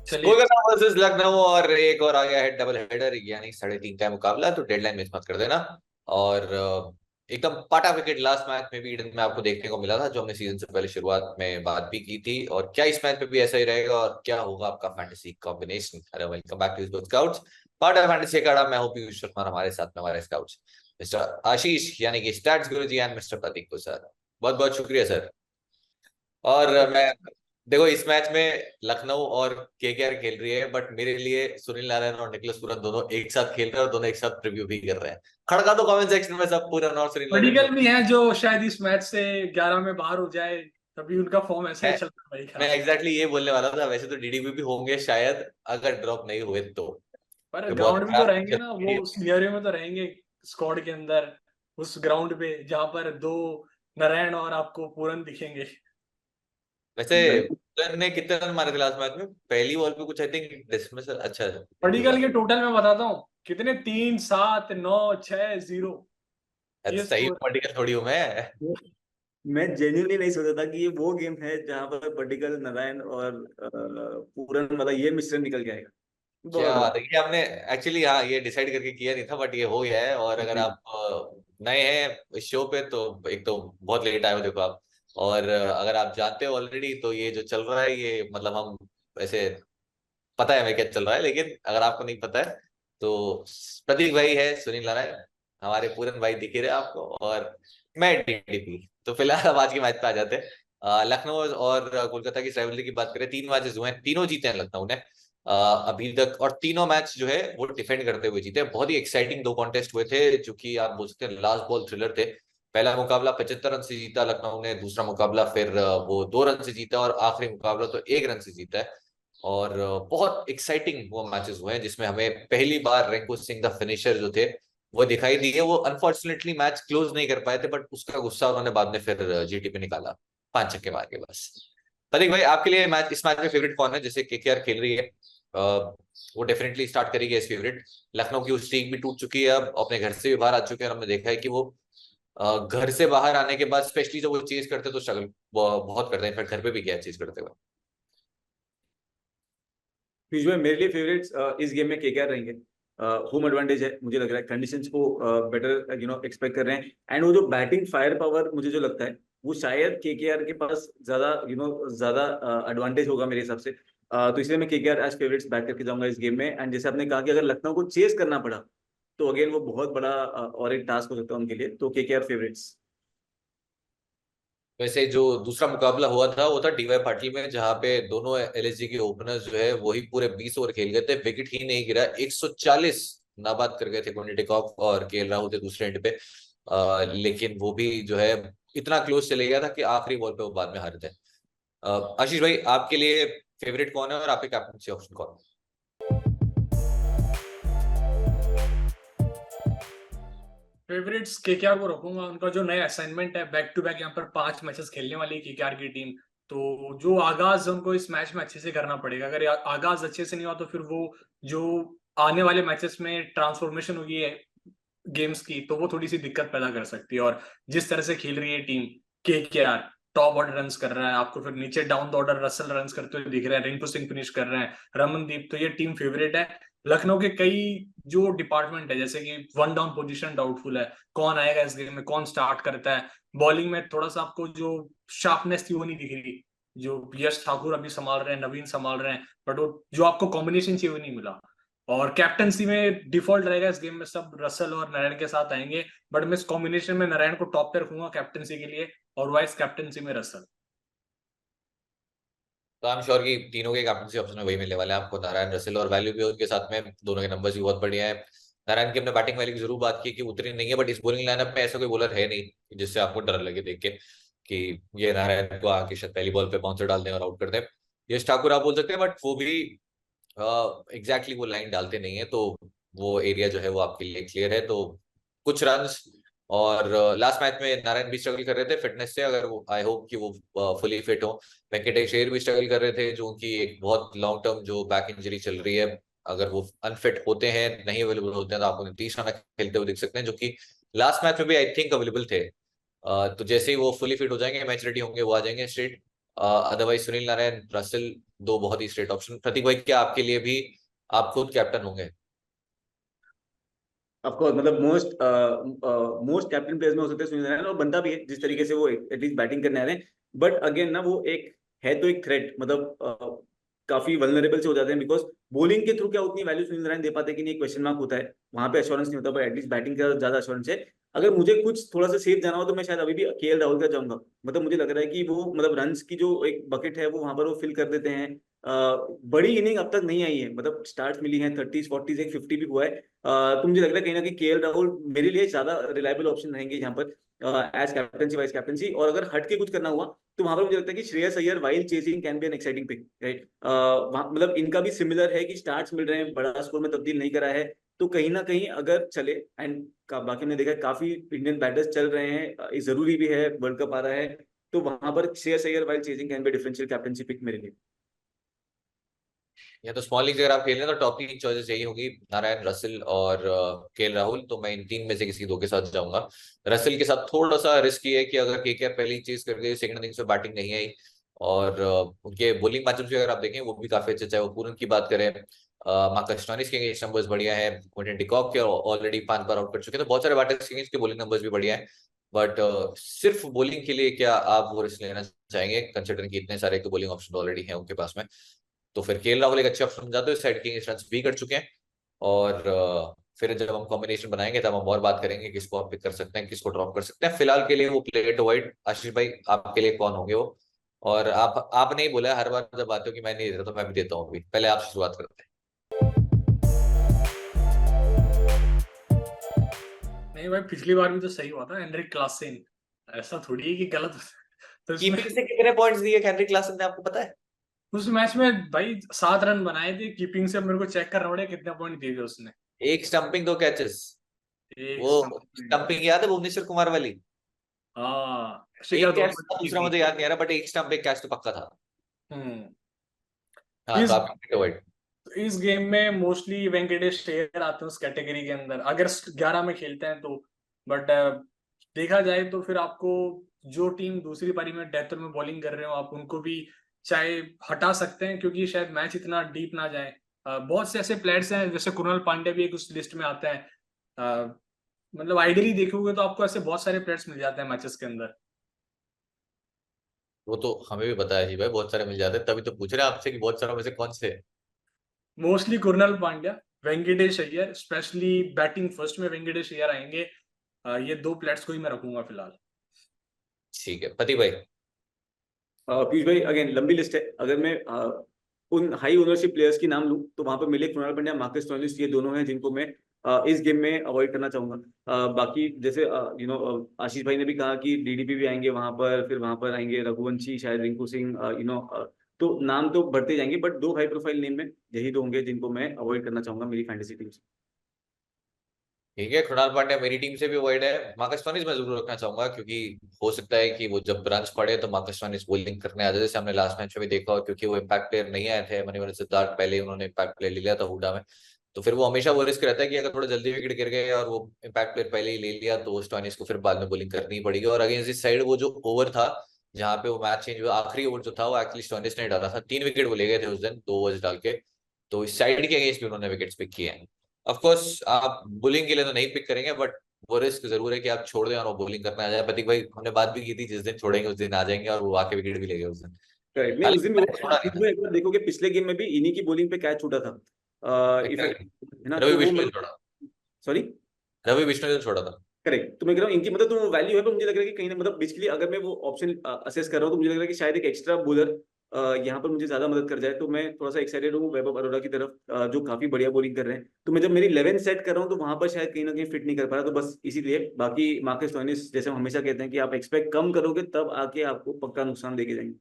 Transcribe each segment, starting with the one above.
चलिए। कोलकाता वर्सेस लखनऊ और एक और आ गया है डबल हेडर यानी 3:30 का मुकाबला, तो डेडलाइन मिस मत कर देना। और एकदम पाटा विकेट लास्ट मैच में भी ईडन में आपको देखने को मिला था, जो हमने सीजन से पहले शुरुआत में बात भी की थी। और क्या इस मैच में भी ऐसा ही रहेगा और क्या होगा आपका fantasy combination? Hello, welcome back to scouts, part of fantasy Akhada. मैं हूं पीयूष शर्मा, हमारे साथ में हमारे स्काउट्स मिस्टर आशीष यानी कि stats Guru ji and mister प्रतीक को सर, बहुत बहुत शुक्रिया सर। और मैं, देखो इस मैच में लखनऊ और केकेआर खेल रही है, बट मेरे लिए सुनील नारायण और निकलस पूरन दोनों एक साथ खेल रहे हैं और दोनों एक साथ प्रीव्यू भी कर रहे हैं। खड़का दो कमेंट सेक्शन में सब, पूरन और सुनील नारायण पडिक्कल दोनों। भी हैं जो शायद इस मैच से 11 में बाहर हो जाए, तभी उनका फॉर्म ऐसा ही मैं चल रहा है भाई मैं का। एग्जैक्टली ये बोलने वाला था, वैसे तो डीडीबी भी होंगे शायद, अगर ड्रॉप नहीं हुए तो। पर ये बहुत ग्राउंड में तो खराब रहेंगे चल ना, रही वो है। उस सिनेरियो में तो रहेंगे स्क्वाड के अंदर, उस ग्राउंड पे जहां पर दो नारायण और आपको पूरन दिखेंगे। वैसे बिल्कुल। पूरन ने कितने रन मारे थे लास्ट मैच में? पहली बॉल पे कुछ आई थिंक डिसमिसल, अच्छा इनके पडिक्कल पास। के टोटल मैं बताता हूँ कितने, 3, 7, 9, 6, 0 ये सही स्कोर। पॉलिटिकल थोड़ी हूँ मैं। मैं जेन्युइनली नहीं सोचा था कि ये वो गेम है जहां पर पर्टिकल नारायण और पूरन मतलब ये मिश्रण निकल के आएगा। क्या बहुत बात बढ़िया। है, ये हमने एक्चुअली हाँ ये डिसाइड करके किया नहीं था, बट ये हो गया है। और अगर जी। आप नए हैं इस शो पे तो एक तो बहुत लेट आए हो देखो आप। और अगर आप जानते हो ऑलरेडी तो ये जो चल रहा है ये मतलब हम वैसे पता है हमें क्या चल रहा है, लेकिन अगर आपको नहीं पता है तो प्रतीक भाई है सुनील नारायण, हमारे पूरन भाई दिख ही रहे आपको, और मैं डीडीपी। तो फिलहाल अब आज के मैच पे आ जाते हैं। लखनऊ और कोलकाता की राइवलरी की बात करें, 3 मैचेस हुए हैं, तीनों जीते हैं लखनऊ ने अभी तक। और तीनों मैच जो है वो डिफेंड करते हुए जीते हैं। बहुत ही एक्साइटिंग दो कॉन्टेस्ट हुए थे, जो कि आप बोल सकते हैं लास्ट बॉल थ्रिलर थे। पहला मुकाबला 75 रन से जीता लखनऊ ने, दूसरा मुकाबला फिर वो 2 रन से जीता, और आखिरी मुकाबला तो 1 रन से जीता है। और बहुत एक्साइटिंग वो मैचेस हुए हैं, जिसमें हमें पहली बार रिंकू सिंह द फिनिशर जो थे वो दिखाई दिए। वो अनफॉर्चुनेटली मैच क्लोज नहीं कर पाए थे, बट उसका गुस्सा उन्होंने बाद में फिर जीटी पे निकाला, 5 छक्के मार के बस। प्रतीक भाई आपके लिए मैच, इस मैच में फेवरेट कौन है? जैसे केकेआर खेल रही है, वो डेफिनेटली स्टार्ट करेगी एज फेवरेट। लखनऊ की उस स्ट्रीक भी टूट चुकी है, अब अपने घर से भी बाहर आ चुके हैं, और हमने देखा है कि वो घर से बाहर आने के बाद स्पेशली जब वो चेज करते हैं तो स्ट्रगल बहुत करते हैं। इनफैक्ट घर पे भी गया चेज करते हुए। पीयूष भाई मेरे लिए फेवरेट्स इस गेम में केकेआर रहेंगे। होम एडवांटेज है, मुझे लग रहा है कंडीशंस को बेटर एक्सपेक्ट कर रहे हैं। एंड वो जो बैटिंग फायर पावर मुझे जो लगता है वो शायद केकेआर के पास ज्यादा ज्यादा एडवांटेज होगा मेरे हिसाब से। तो इसलिए मैं केकेआर एज फेवरेट्स बैक करके जाऊंगा इस गेम में। एंड जैसे आपने कहा कि अगर लखनऊ को चेस करना पड़ा तो अगेन वो बहुत बड़ा और एक टास्क हो सकता है उनके लिए, तो केकेआर फेवरेट्स। वैसे जो दूसरा मुकाबला हुआ था वो था डीवाई पाटिल में, जहां पे दोनों एलएसजी के ओपनर्स जो है वही पूरे 20 ओवर खेल गए थे, विकेट ही नहीं गिरा, 140 नाबाद कर गए थे। कोहली टेकऑफ और केएल राहुल थे दूसरे एंड पे। लेकिन वो भी जो है इतना क्लोज चले गया था कि आखिरी बॉल पे वो बाद में हारे थे। आशीष भाई आपके लिए फेवरेट कौन है और आपके कैप्टनसी ऑप्शन कौन है? फेवरेट्स केकेआर को रखूंगा। उनका जो नया असाइनमेंट है, बैक टू बैक यहाँ पर 5 मैचेस खेलने वाली है केकेआर की टीम। तो जो आगाज उनको इस मैच में अच्छे से करना पड़ेगा। अगर आगाज अच्छे से नहीं हुआ तो फिर वो जो आने वाले मैचेस में ट्रांसफॉर्मेशन होगी है गेम्स की, तो वो थोड़ी सी दिक्कत पैदा कर सकती है। और जिस तरह से खेल रही है team KKR, top order runs कर रहा है, आपको फिर नीचे down the order Russell runs करते हुए दिख रहे हैं, रिंकू सिंह फिनिश कर रहे हैं, रमनदीप, तो ये टीम फेवरेट है। लखनऊ के कई जो डिपार्टमेंट है, जैसे कि वन डाउन पोजीशन डाउटफुल है, कौन आएगा इस गेम में, कौन स्टार्ट करता है। बॉलिंग में थोड़ा सा आपको जो शार्पनेस थी वो नहीं दिख रही, जो यश ठाकुर अभी संभाल रहे हैं, नवीन संभाल रहे हैं, बट वो जो आपको कॉम्बिनेशन चाहिए वो नहीं मिला। और कैप्टनसी में डिफॉल्ट रहेगा इस गेम में, सब रसल और नारायण के साथ आएंगे। बट मैं इस कॉम्बिनेशन में नारायण को टॉप पे रखूंगा कैप्टनसी के लिए, और वाइस कैप्टनसी में रसल। तो आई एम श्योर कि तीनों के कैप्टनसी ऑप्शन में वही मिलने वाले हैं आपको, नारायण, रसेल, और वैल्यू भी उनके साथ में। दोनों के नंबर्स भी बहुत बढ़िया है। नारायण की हमने बैटिंग वैल्यू की जरूर बात की कि उतनी नहीं है, बट इस बॉलिंग लाइनअप में ऐसा कोई बॉलर है नहीं जिससे आपको डर लगे देख के कि ये नारायण को आके शायद पहली बॉल पे बाउंसर डाल दें और आउट कर दें। यश ठाकुर आप बोल सकते हैं, बट वो भी एग्जैक्टली वो लाइन डालते नहीं है, तो वो एरिया जो है वो आपके लिए क्लियर है। तो कुछ रन्स, और लास्ट मैच में नारायण भी स्ट्रगल कर रहे थे फिटनेस से, अगर वो आई होप कि वो फुली फिट हो। वेंकटेश अय्यर भी स्ट्रगल कर रहे थे, जो उनकी एक बहुत लॉन्ग टर्म जो बैक इंजरी चल रही है। अगर वो अनफिट होते हैं, नहीं अवेलेबल होते हैं, तो आपको नीतीश राणा खेलते हुए दिख सकते हैं, जो कि लास्ट मैच में भी आई थिंक अवेलेबल थे। तो जैसे ही वो फुली फिट हो जाएंगे, मैच रेडी होंगे, वो आ जाएंगे straight. Otherwise Sunil Narayan, Russell, दो बहुत ही स्ट्रेट ऑप्शन। प्रतीक भाई, क्या आपके लिए भी आप खुद कैप्टन होंगे? ऑफ कोर्स, मतलब मोस्ट कैप्टन प्लेयर्स में हो सकते हैं सुनील नारायण, और बनता भी है जिस तरीके से वो एटलीस्ट बैटिंग करने आ रहे हैं। बट अगेन ना, वो एक है तो एक थ्रेट, मतलब काफी वल्नरेबल से हो जाते हैं, बिकॉज बॉलिंग के थ्रू क्या उतनी वैल्यू सुनील नारायण दे पाते कि नहीं, क्वेश्चन मार्क होता है, वहां पे एश्योरेंस नहीं होता, पर एटलीस्ट बैटिंग का ज्यादा एश्योरेंस है। अगर मुझे कुछ थोड़ा सा सेफ जाना हो तो मैं शायद अभी भी केएल राहुल का जाऊंगा। मतलब मुझे लग रहा है कि वो, मतलब रन्स की जो एक बकेट है वो वहां पर वो फिल कर देते हैं। बड़ी इनिंग अब तक नहीं आई है, मतलब स्टार्ट मिली है 30s 40s, एक 50 भी हुआ है। तो मुझे लग रहा है कहीं ना कहीं केएल राहुल मेरे लिए ज्यादा रिलायबल ऑप्शन रहेंगे यहाँ पर, एज कैप्टनसी वाइस कैप्टनसी। और अगर हट के कुछ करना हुआ तो वहां पर मुझे लगता है कि Shreyas Iyer while chasing can be an exciting pick, right. मतलब इनका भी सिमिलर है कि स्टार्ट्स मिल रहे हैं, बड़ा स्कोर में तब्दील नहीं करा है, तो कहीं ना कहीं अगर चले, एंड बाकी हमने देखा है, काफी इंडियन बैटर्स चल रहे हैं, ये जरूरी भी है, वर्ल्ड कप आ रहा है, तो वहां पर Shreyas Iyer while chasing can be differential captaincy pick मेरे लिए। या तो स्मॉल लीग अगर आप खेल रहे हैं तो टॉप 3 चॉइसेस यही होगी, नारायण, रसल और केएल राहुल। तो मैं इन 3 में से किसी 2 के साथ जाऊंगा। रसल के साथ थोड़ा सा रिस्क ये है कि अगर केकेआर पहली चीज कर गई, सेकंड इनिंग्स में बैटिंग नहीं आई, और उनके बॉलिंग मैचअप्स भी अगर आप देखें वो भी काफी अच्छे, चाहे वो पूरन की बात करें, मार्कस स्टोइनिस के अगेंस्ट नंबर्स बढ़िया है, क्विंटन डिकॉक के ऑलरेडी 5 बार आउट कर चुके हैं, तो बहुत सारे बैटर्स के अगेंस्ट के बॉलिंग नंबर्स भी बढ़िया है। बट सिर्फ बॉलिंग के लिए क्या आप वो रिस्क लेना चाहेंगे, कंसिडरिंग कि इतने सारे बॉलिंग ऑप्शन ऑलरेडी हैं उनके पास में? तो फिर केएल राहुल एक अच्छे ऑप्शन जाते हैं, साइड के रन भी कर चुके हैं। और फिर जब हम कॉम्बिनेशन बनाएंगे तब हम और बात करेंगे किसको आप पिक कर सकते हैं, किसको ड्रॉप कर सकते हैं। फिलहाल के लिए वो प्ले टू वाइड। आशीष भाई, आपके लिए कौन होंगे वो? और आपने ही बोला है हर बार जब आते हो कि मैं नहीं देता, तो मैं भी देता हूँ। अभी पहले आपसे शुरुआत करते हैं। नहीं भाई, पिछली बार भी तो सही हुआ था, हेनरिक क्लासेन। ऐसा थोड़ी है कि गलत तो इसमें कीपिंग से कितने पॉइंट्स दिए हेनरी क्लासन ने, आपको पता है? उस मैच में भाई 7 रन बनाए थे कीपिंग से। अब मेरे को चेक करना पड़ेगा कितने पॉइंट दिए थे उसने। एक स्टंपिंग, 2 कैचेस। एक वो स्टंप में। स्टंपिंग याद है भुवनेश्वर कुमार वाली? हाँ, ऐसे क्या एक दोनों कैच में था, जीत दूसरा गई। मुझे याद नहीं आ रहा, बट एक स्टंप एक कैच तो पक्का था। हम्म। हाँ, तो इस आप टू वाइड। इस गेम में मोस्टली वेंकटेश अय्यर आते हैं उस कैटेगरी के अंदर, अगर 11 में खेलते हैं तो। बट देखा जाए तो फिर आपको जो टीम दूसरी पारी में डेथ में बॉलिंग कर रहे हो, आप उनको भी चाहे हटा सकते हैं, क्योंकि शायद मैच इतना डीप ना जाए। बहुत से ऐसे प्लेयर्स हैं, जैसे कुणाल पांड्या भी एक उस लिस्ट में आते हैं। मतलब आइडियली देखोगे तो आपको ऐसे बहुत सारे प्लेयर्स मिल जाते हैं मैचेस के अंदर। वो तो हमें भी पता है जी भाई, बहुत सारे मिल जाते हैं, तभी तो पूछ रहे हैं आपसे कि बहुत सारों में से कौन से। Mostly Kunal Pandya, Venkatesh Iyer, specially batting first में वेंकटेश अय्यर आएंगे। ये 2 प्लेयर्स को ही मैं रखूंगा फिलहाल। ठीक है, पति भाई। पीयूष भाई, अगेन लंबी लिस्ट है, अगर मैं उन हाई ओनरशिप प्लेयर्स की नाम लूं तो वहां पर मिले कृणाल पंड्या, मार्कस स्टोइनिस, ये दोनों हैं जिनको मैं इस गेम में अवॉइड करना चाहूंगा। बाकी जैसे आशीष भाई ने भी कहा कि डीडीपी भी आएंगे वहां पर, फिर वहां पर आएंगे रघुवंशी, शायद रिंकू सिंह, तो नाम तो बढ़ते जाएंगे, बट 2 हाई प्रोफाइल नेम में यही 2 होंगे जिनको मैं अवॉइड करना चाहूंगा मेरी फैंटेसी टीम से। ठीक है, कृणाल पांड्या मेरी टीम से भी अवॉइड है। मार्कस स्टोइनिस मैं जरूर रखना चाहूंगा, क्योंकि हो सकता है कि वो जब रन्स पड़े तो मार्कस स्टोइनिस बॉलिंग करने आ जाए, जैसे हमने लास्ट मैच में भी देखा, और क्योंकि वो इम्पैक्ट प्लेयर नहीं आए थे, मणिवरन सिद्धार्थ पहले ही उन्होंने इम्पैक्ट प्लेयर ले लिया था हुडा में, तो फिर वो हमेशा वो रिस्क रहता है कि अगर थोड़ा जल्दी विकेट गिर गए और वो इम्पैक्ट प्लेयर पहले ही ले लिया, तो स्टोइनिस को फिर बाद में बॉलिंग करनी ही पड़ेगी। और अगेंस्ट दिस साइड वो जो ओवर था जहाँ पे वो मैच चेंज हुआ, आखिरी ओवर जो था वो एक्चुअली स्टोइनिस ने डाला था, 3 विकेट वो ले गए थे उस दिन 2 ओवर्स डाल के। तो इस साइड के अगेंस्ट भी उन्होंने विकेट्स पिक किए हैं। ऑफ कोर्स आप बॉलिंग के लिए तो नहीं पिक करेंगे, बट वो रिस्क जरूर है कि आप छोड़ दें और वो बॉलिंग करने आ जाए। प्रतीक भाई, हमने बात भी की थी, जिस दिन छोड़ेंगे उस दिन आ जाएंगे, और वो आके विकेट भी ले गए उस दिन। राइट, नहीं उस दिन भी हालांकि हुआ था, छोड़ा नहीं बीच था। में एक बार देखोगे पिछले गेम में भी इन्हीं की बॉलिंग पे कैच छूटा था, इफेक्ट, Exactly. है ना, रवि तो वो बिश्नोई ने मतलब, छोड़ा। सॉरी। रवि बिश्नोई ने छोड़ा था। करेक्ट, तो मैं कह रहा हूँ इनकी मतलब तो वैल्यू है, पर मुझे लग रहा है कि कहीं ना, मतलब बेसिकली अगर मैं वो ऑप्शन असेस कर रहा हूँ तो मुझे लग रहा है कि शायद एक एक्स्ट्रा बॉलर यहाँ पर मुझे ज्यादा मदद कर जाए, तो मैं थोड़ा सा एक्साइटेड हूँ वैभव अरोड़ा की तरफ, जो काफी बढ़िया बॉलिंग कर रहे हैं। तो मैं जब मेरी 11 सेट कर रहा हूँ तो वहां पर शायद कहीं ना कहीं फिट नहीं कर पा रहा, तो बस इसीलिए। बाकी मार्कस स्टोइनिस, जैसे हम हमेशा कहते हैं कि आप एक्सपेक्ट कम करोगे तब आके आपको पक्का नुकसान देके जाएंगे।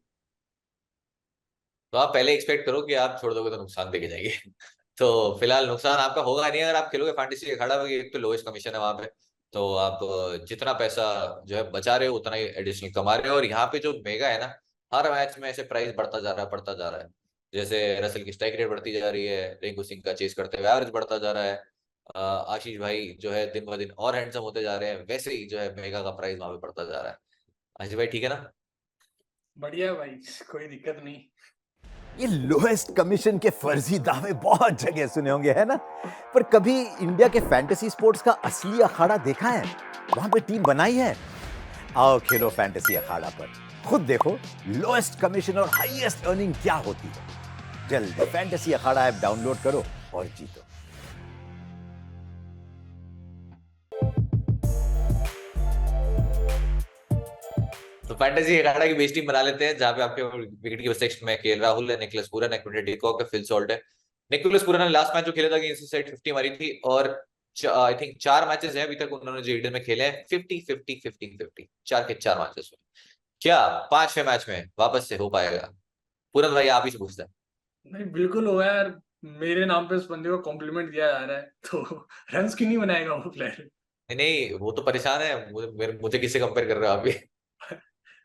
तो आप पहले एक्सपेक्ट करो कि आप छोड़ दोगे तो नुकसान देके जाएंगे। तो फिलहाल नुकसान आपका होगा नहीं अगर आप खेलोगे फैंटेसी अखाड़ा में, एक तो लोएस्ट कमीशन है वहां पे। तो आप जितना पैसा जो है बचा रहे हो उतना ही एडिशनल कमा रहे हो। और यहाँ पे जो मेगा है ना, हर मैच में ऐसे प्राइस बढ़ता जा रहा है, बढ़ता जा रहा है। जैसे रसल की स्ट्राइक रेट बढ़ती जा रही है, रिंकू सिंह का चेस करते हुए एवरेज बढ़ता जा रहा है, आशीष भाई जो है दिन ब दिन और हैंडसम होते जा रहे हैं, वैसे ही जो है मेगा का प्राइस वहां पे बढ़ता जा रहा है। आशीष भाई ठीक है ना? बढ़िया है भाई, कोई दिक्कत नहीं। ये लोएस्ट कमीशन के फर्जी दावे बहुत जगह सुने होंगे, है ना? पर कभी इंडिया के फैंटेसी स्पोर्ट्स का असली अखाड़ा देखा है? वहां पे टीम बनाई है? आओ खेलो फैंटेसी अखाड़ा पर, खुद देखो लोएस्ट कमीशन और हाईएस्ट अर्निंग क्या होती है। जल्द फैंटेसी अखाड़ा ऐप डाउनलोड करो और जीतो। तो फैंटेसी अखाड़ा की बेस टीम बना लेते हैं, जहां पे आपके विकेट कीपर सेक्शन में केएल राहुल है, निकोलस पूरन है, क्विंटन डिकॉक है, फिल सॉल्ट है। निकोलस पूरन ने लास्ट मैच जो खेला था अगेंस्ट साइड 50 मारी थी, और आई थिंक 4 मैचेस हैं अभी तक उन्होंने जो ईडन में खेले हैं, 50-50-50-50, 4 के 4 मैचेस में। क्या 5वें मैच में वापस से हो पाएगा? पूरन भाई आप ही से पूछता है। नहीं, बिल्कुल होगा यार। मेरे नाम पे उस बंदे को कॉम्प्लीमेंट दिया जा रहा है, तो रन्स क्यों नहीं बनाएगा वो प्लेयर? नहीं नहीं, वो तो परेशान है, मुझे किससे कंपेयर कर रहे हो आप भी?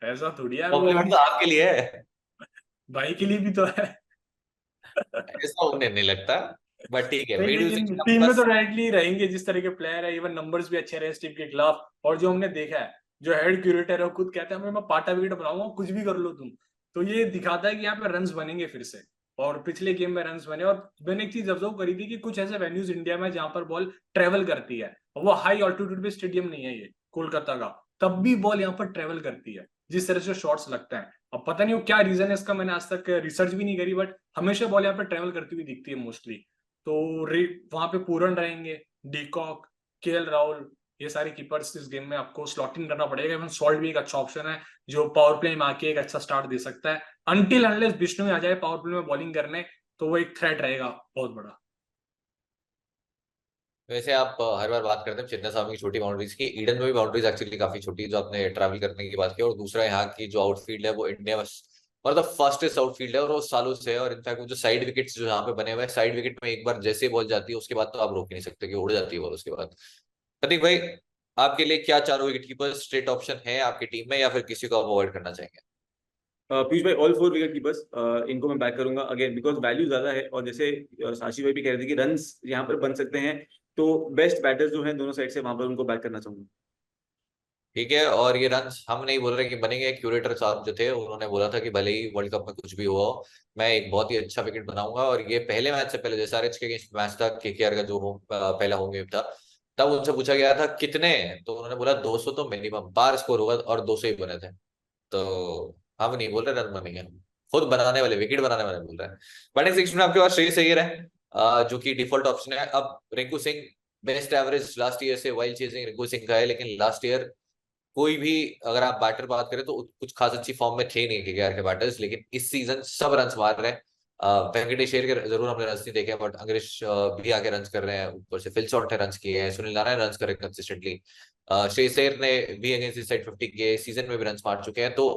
ऐसा थोड़ी यार, वो कॉम्प्लीमेंट तो आपके लिए है, भाई के लिए भी तो है। ऐसा उन्हें नहीं लगता। बट ठीक है, नहीं, वीडियो लेकिन सेक्शन टीम में बस। तो डायरेक्टली रहेंगे जिस तरह के प्लेयर है, इवन नंबर्स भी अच्छे रहे इस टीम के खिलाफ। और जो हमने देखा है, जो हेड क्यूरेटर है वो खुद कहता है मैं पाटा विकेट बनाऊंगा, कुछ भी कर लो तुम। तो ये दिखाता है कि यहाँ पे रन्स बनेंगे फिर से। और पिछले गेम में रन्स बने। और मैंने एक चीज ऑब्जर्व करी थी कि कुछ ऐसे वेन्यूज इंडिया में जहां पर बॉल ट्रेवल करती है, और वो हाई ऑल्टीट्यूड पे स्टेडियम नहीं है ये कोलकाता का, तब भी बॉल यहाँ पर ट्रेवल करती है जिस तरह से शॉट्स लगते हैं। अब पता नहीं वो क्या रीजन है इसका, मैंने आज तक रिसर्च भी नहीं करी, बट हमेशा बॉल यहाँ पर ट्रेवल करती हुई दिखती है मोस्टली। तो वहां पे पूरन रहेंगे, डीकॉक, केएल राहुल, ये सारे कीपर्स इस गेम में आपको स्लॉट इन करना पड़ेगा। इवन सॉल्ट भी एक अच्छा ऑप्शन है जो पावर प्ले में आके एक अच्छा स्टार्ट दे सकता है, अनटिल अनलेस विष्णु आ जाए पावर प्ले में बॉलिंग करने, तो वो एक थ्रेट रहेगा बहुत बड़ा। वैसे आप हर बार बात करते हैं चेन्नई स्वामी की छोटी बाउंड्रीज की, ईडन में भी बाउंड्रीज एक्चुअली काफी छोटी है, जो आपने ट्रैवल करने की बात की। और दूसरा यहाँ की जो आउटफील्ड है वो इंडिया में मतलब फास्टेस्ट आउटफील्ड है, और वो सालों से है। और इनफैक्ट वो जो साइड विकेट्स जो यहाँ पे बने हुए हैं, साइड विकेट में एक बार जैसे बॉल जाती है उसके बाद तो आप रोक ही नहीं सकते कि उड़ जाती है बॉल उसके बाद। प्रतीक भाई, आपके लिए क्या चारों विकेट कीपर स्ट्रेट ऑप्शन है आपकी टीम में, या फिर किसी को आप अवॉइड करना चाहेंगे? पीयूष भाई, ऑल 4 विकेट कीपर्स इनको मैं बैक करूंगा अगेन, बिकॉज वैल्यू ज्यादा है। और जैसे साशी भाई भी कह रहे थे कि रन्स यहाँ पर बन सकते हैं, तो बेस्ट बैटर्स जो हैं दोनों साइड से, वहां पर उनको बैक करना चाहूंगा। ठीक है, और ये रन हम नहीं बोल रहे कि बनेंगे, क्यूरेटर साहब जो थे उन्होंने बोला था कि भले ही वर्ल्ड कप में कुछ भी हुआ हो, मैं एक बहुत ही अच्छा विकेट बनाऊंगा। और ये पहले मैच से पहले, जैसे आरएच के अगेंस्ट मैच था केकेआर का जो पहला होम गेम था, तब उनसे पूछा गया था कितने, तो उन्होंने बोला 200 तो मिनिमम बार स्कोर होगा, और 200 ही बने थे। तो हम नहीं बोल रहे रन बनेंगे, खुद बनाने वाले, विकेट बनाने वाले बोल रहे हैं। बैटिंग सेक्शन में आपके पास श्रेयस अय्यर है, जो कि डिफॉल्ट ऑप्शन है। अब Rinku Singh best average last year से वाइल्ड चेजिंग रिंकू सिंह का है, लेकिन लास्ट ईयर कोई भी, अगर आप बैटर बात करें तो कुछ खास अच्छी फॉर्म में थे नहीं केकेआर के बैटर्स, लेकिन इस सीजन सब रन मार रहे हैं। वेंकटेश अय्यर के जरूर हमने रन नहीं देखे, बट अंग्रेज भी आके रन कर रहे हैं, ऊपर से फिल सॉल्ट ने रन किए हैं, सुनील नारायण रन कर रहे हैं कंसिस्टेंटली। श्रेयस अय्यर ने भी अगेंस्ट इस साइड 50 के सीजन में भी रन मार चुके हैं। तो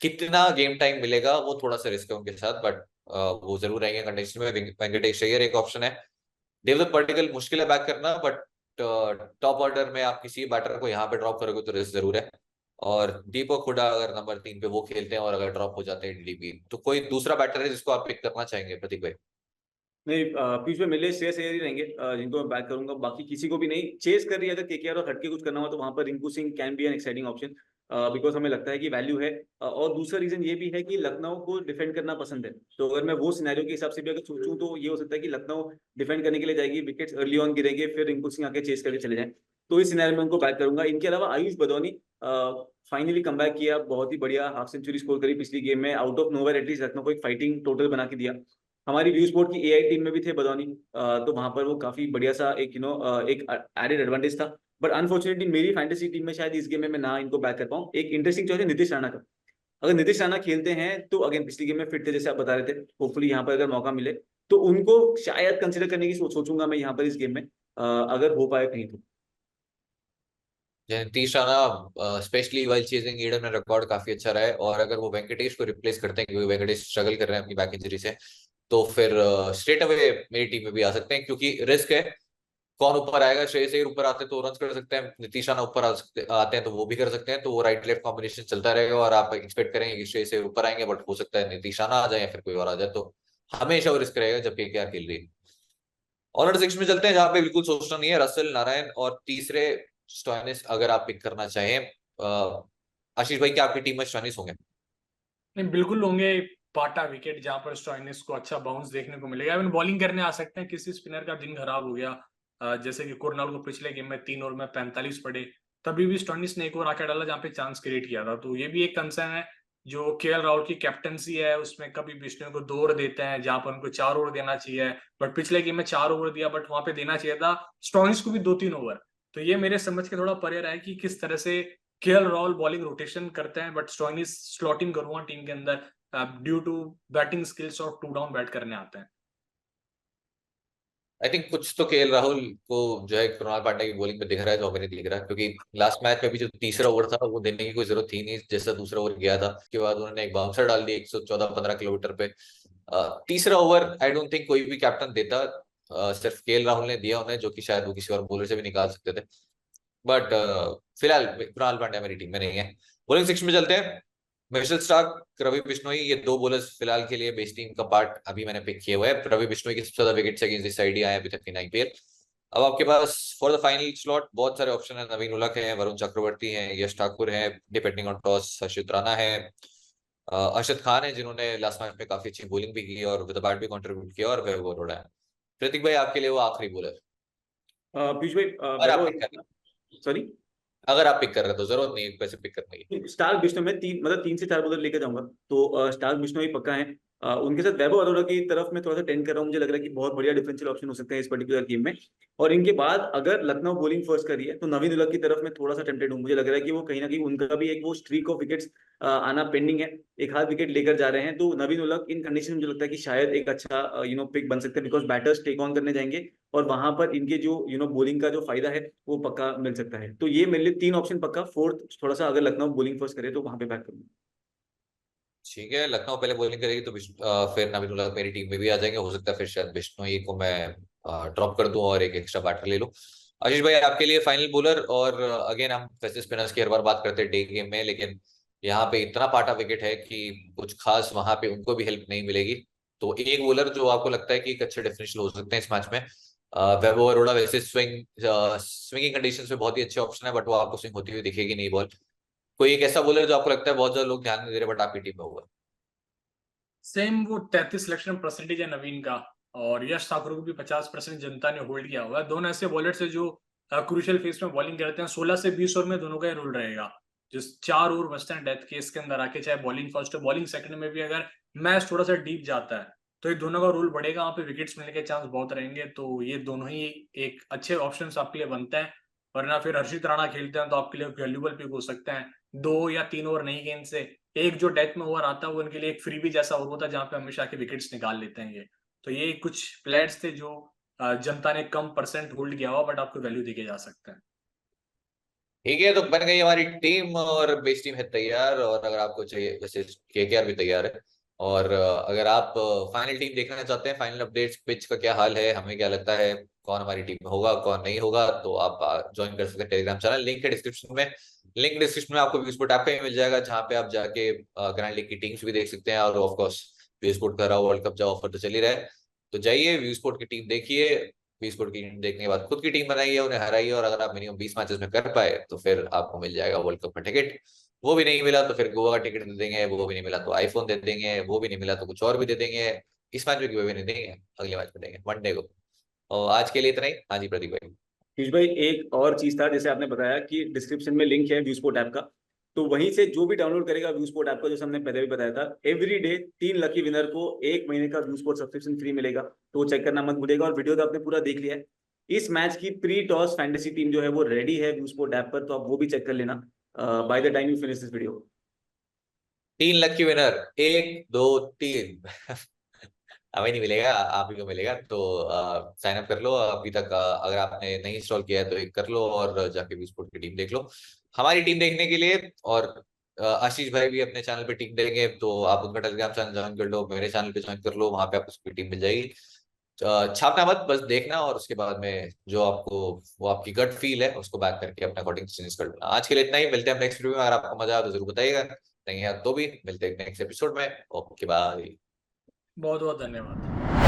कितना गेम टाइम मिलेगा वो थोड़ा सा रिस्क है उनके साथ, बट वो जरूर रहेंगे कंडीशन में। वेंकटेश अय्यर एक ऑप्शन है। देवदत्त पडिक्कल मुश्किल है बैक करना, बट टॉप ऑर्डर में आप किसी बैटर को यहाँ पे ड्रॉप करोगे तो रिस्क जरूर है। और दीपक हुडा अगर नंबर 3 पे वो खेलते हैं और अगर ड्रॉप हो जाते हैं डीडीपी, तो कोई दूसरा बैटर है जिसको आप पिक करना चाहेंगे प्रतीक भाई? नहीं, पीयूष भाई, मेरे लिए श्रेयस अय्यर ही रहेंगे, जिनको मैं बैक करूंगा, बाकी किसी को भी नहीं। चेस कर रही है अगर केकेआर और हटके कुछ करना हो, तो वहां पर Rinku Singh can be an exciting option, because हमें लगता है कि वैल्यू है। और दूसरा रीजन ये भी है कि लखनऊ को डिफेंड करना पसंद है। तो अगर मैं वो सिनेरियो के हिसाब से भी अगर सोचूं, तो ये हो सकता है कि लखनऊ डिफेंड करने के लिए जाएगी, विकेट्स अर्ली ऑन गिरेंगे, फिर रिंकू सिंह आके चेस करके चले जाए। तो इस सिनेरियो में उनको बैक करूंगा। इनके अलावा आयुष बदौनी फाइनली कम बैक किया, बहुत ही बढ़िया हाफ सेंचुरी स्कोर करी पिछली गेम में, out of nowhere at least Lucknow को एक फाइटिंग टोटल बना के दिया। हमारी व्यू स्पोर्ट की एआई टीम में भी थे बदौनी, तो वहां पर वो काफी बढ़िया सा एक एक एडेड एडवांटेज था। बट अनफॉर्चुनेटली मेरी फैंटेसी टीम में शायद इस गेम में मैं ना इनको बैक कर पाऊँ। एक इंटरेस्टिंग चॉइस है नीतीश राणा का। अगर नीतीश राणा खेलते हैं तो अगेन पिछली गेम में फिट थे जैसे आप बता रहे थे, होपफुली यहाँ पर अगर मौका मिले तो उनको शायद कंसिडर करने की सोचूंगा मैं यहाँ पर इस गेम में, अगर हो पाए कहीं तो। Nitish Rana specially while chasing Eden में रिकॉर्ड काफी अच्छा रहा है, और अगर वो वेंकटेश को रिप्लेस करते हैं, क्योंकि वेंकटेश स्ट्रगल कर रहे हैं अपनी बैक इंजरी से, तो फिर स्ट्रेट अवे मेरी टीम में भी आ सकते हैं, क्योंकि रिस्क है। कौन ऊपर आएगा? श्रेयस अय्यर ऊपर आते हैं तो रन कर सकते हैं, नीतीश राणा ऊपर आते हैं तो वो भी कर सकते हैं, तो वो राइट लेफ्ट कॉम्बिनेशन चलता रहेगा, और आप एक्सपेक्ट करेंगे कि श्रेयस अय्यर ऊपर आएंगे, बट हो सकता है नीतीश राणा आ जाए या फिर कोई और आ जाए, तो हमेशा वो रिस्क रहेगा जब केकेआर खेल रही है। ऑनर सेक्शन में चलते हैं, जहां पे बिल्कुल सोचना नहीं है, रसल, नारायण और तीसरे स्टोइनिस अगर आप पिक करना चाहें। आशीष भाई, क्या आपकी टीम में स्टोइनिस होंगे? नहीं, बिल्कुल होंगे पाटा विकेट जहां पर स्टोइनिस को अच्छा बाउंस देखने को मिलेगा। इवन बॉलिंग करने आ सकते हैं, किसी स्पिनर का दिन खराब हो गया, जैसे कि कुरनाल को पिछले गेम में 3 ओवर में 45 पड़े, तभी भी स्टोइनिस ने एक ओवर आके डाला जहाँ पे चांस क्रिएट किया था। तो ये भी एक कंसर्न है। जो केएल राहुल की कैप्टनसी है उसमें कभी बिश्नोई को 2 ओवर देते हैं जहां पर उनको 4 ओवर देना चाहिए, बट पिछले गेम में 4 ओवर दिया, बट वहां पे देना चाहिए था स्टोइनिस को भी 2-3 ओवर। तो ये मेरे समझ के थोड़ा परे रहा है कि किस तरह से केएल राहुल बॉलिंग रोटेशन करते हैं, बट स्टोइनिस स्लॉटिंग करूंगा टीम के अंदर ड्यू टू बैटिंग स्किल्स और 2 डाउन बैट करने आते हैं। आई थिंक कुछ तो केएल राहुल को जो है कृणाल पांड्या की बॉलिंग में दिख रहा है जो हमें नहीं दिख रहा है, क्योंकि लास्ट मैच में भी जो तीसरा ओवर था वो देने की कोई जरूरत थी नहीं। जैसा दूसरा ओवर गया था उसके बाद उन्होंने एक बाउंसर डाल दी 114-15 किलोमीटर पे। तीसरा ओवर आई डोंट थिंक कोई भी कैप्टन देता, सिर्फ केएल राहुल ने दिया उन्हें, जो कि शायद वो किसी और बॉलर से भी निकाल सकते थे। बट फिलहाल कृणाल पांड्या मेरी टीम में नहीं है। बॉलिंग सेक्शन में चलते हैं। मिचेल स्टार्क, रवि बिश्नोई, ये 2 बॉलर्स फिलहाल के लिए बेस टीम का पार्ट अभी मैंने पिक किए हुए हैं। रवि बिश्नोई के सबसे ज्यादा विकेट्स अगेंस्ट दिस साइड ही आए अभी तक इन आईपीएल। अब आपके पास फॉर द फाइनल स्लॉट बहुत सारे ऑप्शन है। नवीन उलक है, वरुण चक्रवर्ती है, यश ठाकुर है, डिपेंडिंग ऑन टॉस हर्षित राणा है, अरशद खान है जिन्होंने लास्ट मैच में काफी अच्छी बॉलिंग भी की और विद बैट भी कंट्रीब्यूट किया, और वैभव अरोड़ा है। प्रतीक भाई आपके लिए वो आखिरी बॉलर पीयूष भाई, अगर आप पिक कर सॉरी, अगर आप पिक कर रहे हो तो जरूरत नहीं है वैसे पिक करने की। स्टार्क बिश्नोई में 3 से 4 बॉलर लेकर जाऊंगा, तो स्टार्क बिश्नोई पक्का है। उनके साथ वैभव अरोड़ा की तरफ मैं थोड़ा सा टेंड कर रहा हूँ, मुझे लग रहा है कि बहुत बढ़िया डिफरेंशियल ऑप्शन हो सकते हैं इस पर्टिकुलर गेम में। और इनके बाद अगर लखनऊ बॉलिंग फर्स्ट कर रही है तो नवीन उलक की तरफ मैं थोड़ा सा टेम्पटेड हूँ। मुझे लग रहा है कि वो कहीं ना कहीं उनका भी एक वो स्ट्रीक ऑफ विकेट्स आना पेंडिंग है, एक हाथ विकेट लेकर जा रहे हैं। तो नवीन उलक इन कंडीशन में मुझे लगता है कि शायद एक अच्छा पिक बन सकता है, बिकॉज बैटर्स टेक ऑन करने जाएंगे और वहां पर इनके जो बॉलिंग का जो फायदा है वो पक्का मिल सकता है। तो ये मेरे लिए 3 ऑप्शन पक्का। फोर्थ थोड़ा सा अगर लखनऊ बॉलिंग फर्स्ट करे तो वहां पे बैक करूंगा। ठीक है, लखनऊ पहले बॉलिंग करेगी तो फिर नवीन उलक मेरी टीम में भी आ जाएंगे। हो सकता है फिर शायद बिश्नोई को मैं ड्रॉप कर दूं और एक एक्स्ट्रा बैटर ले लूं। आशीष भाई आपके लिए फाइनल बॉलर, और अगेन हम वैसे स्पिनर्स की हर बार बात करते हैं डे गेम में, लेकिन यहाँ पे इतना पाटा विकेट है कि कुछ खास वहां पे उनको भी हेल्प नहीं मिलेगी। तो एक बॉलर जो आपको लगता है कि एक अच्छे डिफरेंशियल हो सकते हैं इस मैच में, वैभव अरोड़ा वैसे स्विंगिंग कंडीशंस में बहुत ही अच्छे ऑप्शन है, बट वो आपको स्विंग होती हुई दिखेगी नहीं बॉल। कोई एक ऐसा बॉलर जो आपको लगता है बहुत ज्यादा लोग ध्यान नहीं दे रहे बट आपकी टीम में होगा? सेम वो 33 सिलेक्शन परसेंटेज है नवीन का, और यश ठाकुर को भी 50% जनता ने होल्ड किया हुआ है। दोनों ऐसे बॉलर्स है जो क्रूशियल फेज में बॉलिंग करते हैं। 16 से 20 ओवर में दोनों का रूल रहेगा, जो 4 ओवर बचते हैं डेथ केस के अंदर आके, चाहे बॉलिंग फर्स्ट हो बॉलिंग सेकंड में भी अगर मैच थोड़ा सा डीप जाता है तो ये दोनों का रूल बढ़ेगा, वहां पे विकेट्स मिलने के चांस बहुत रहेंगे। तो ये दोनों ही एक अच्छे ऑप्शन आपके लिए बनते हैं। वरना फिर हर्षित राणा खेलते हैं तो आपके लिए वैल्यूबल पिक हो सकते हैं। 2 या 3 ओवर नहीं गेंद से एक जो डेथ में ओवर आता है वो उनके लिए एक फ्रीबी जैसा ओवर होता है जहां पे हमेशा के विकेट्स निकाल लेते हैं ये। तो ये कुछ प्लेयर्स थे जो जनता ने कम परसेंट होल्ड किया हुआ, बट आपको वैल्यू देके जा सकते हैं। ठीक है, तो बन गई हमारी टीम और बेस टीम है तैयार, और अगर आपको चाहिए वैसे केकेआर भी तैयार है। और अगर आप फाइनल टीम देखना चाहते हैं, फाइनल अपडेट्स, पिच का क्या हाल है, हमें क्या लगता है कौन हमारी टीम में होगा कौन नहीं होगा, तो आप ज्वाइन कर सकते हैं टेलीग्राम चैनल। लिंक है डिस्क्रिप्शन में। लिंक डिस्क्रिप्शन में आपको व्यूस्पोर्ट ऐप का भी मिल जाएगा, जहाँ पे आप जाके ग्रैंड लीग की टीम्स भी देख सकते हैं। और ऑफकोर्स व्यूस्पोर्ट कर रहा वर्ल्ड कप जाओ ऑफर तो चल ही रहा है, तो जाइए व्यूस्पोर्ट की टीम देखिए। 20 की टीम देखने के बाद खुद की टीम बनाइए, उन्हें हराइए, और अगर आप मिनिमम 20 मैचेस में कर पाए तो फिर आपको मिल जाएगा वर्ल्ड कप का टिकट। वो भी नहीं मिला तो फिर गोवा का टिकट दे देंगे, वो भी नहीं मिला तो आईफोन दे देंगे, वो भी नहीं मिला तो कुछ और भी दे देंगे। इस मैच में गिव अवे नहीं देंगे, अगले मैच में देंगे मंडे को। और आज के लिए इतना ही। हाँ जी प्रदीप भाई। पीयूष भाई, एक और चीज था, जैसे आपने बताया कि डिस्क्रिप्शन में लिंक है व्यू स्पोर्ट ऐप का, तो वहीं से जो भी डाउनलोड करेगा व्यू स्पोर्ट ऐप को, जैसे हमने पहले भी बताया था, एवरी डे 3 लकी विनर को 1 महीने का व्यू स्पोर्ट सब्सक्रिप्शन फ्री मिलेगा। तो चेक करना मत भूलिएगा। और वीडियो तो आपने पूरा देख लिया है। इस मैच की प्री टॉस फैंटेसी टीम जो है वो रेडी है व्यू स्पोर्ट ऐप पर, तो आप वो भी चेक कर लेना by the time you finish this video. 3 lucky winner, 1 2 3 हमें नहीं मिलेगा, आप ही को मिलेगा। तो साइन अप कर लो अभी तक। अगर आपने नहीं इंस्टॉल किया है तो एक कर लो और जाके वी स्पोर्ट की टीम देख लो हमारी टीम देखने के लिए। और आशीष भाई भी अपने चैनल पे टीम देंगे, तो आप उनका टेलीग्राम चैनल ज्वाइन कर लो, मेरे चैनल पे ज्वाइन कर लो, वहां पे आपको उसकी टीम मिल जाएगी। छापना मत, बस देखना, और उसके बाद में जो आपको वो आपकी गट फील है उसको बैक करके अपने अकॉर्डिंग चेंज कर लेना। आज के लिए इतना ही, मिलते हैं नेक्स्ट वीडियो में। अगर आपको मजा आया तो जरूर बताइएगा, नहीं है तो भी मिलते हैं नेक्स्ट एपिसोड में। Okay bye. बहुत बहुत धन्यवाद।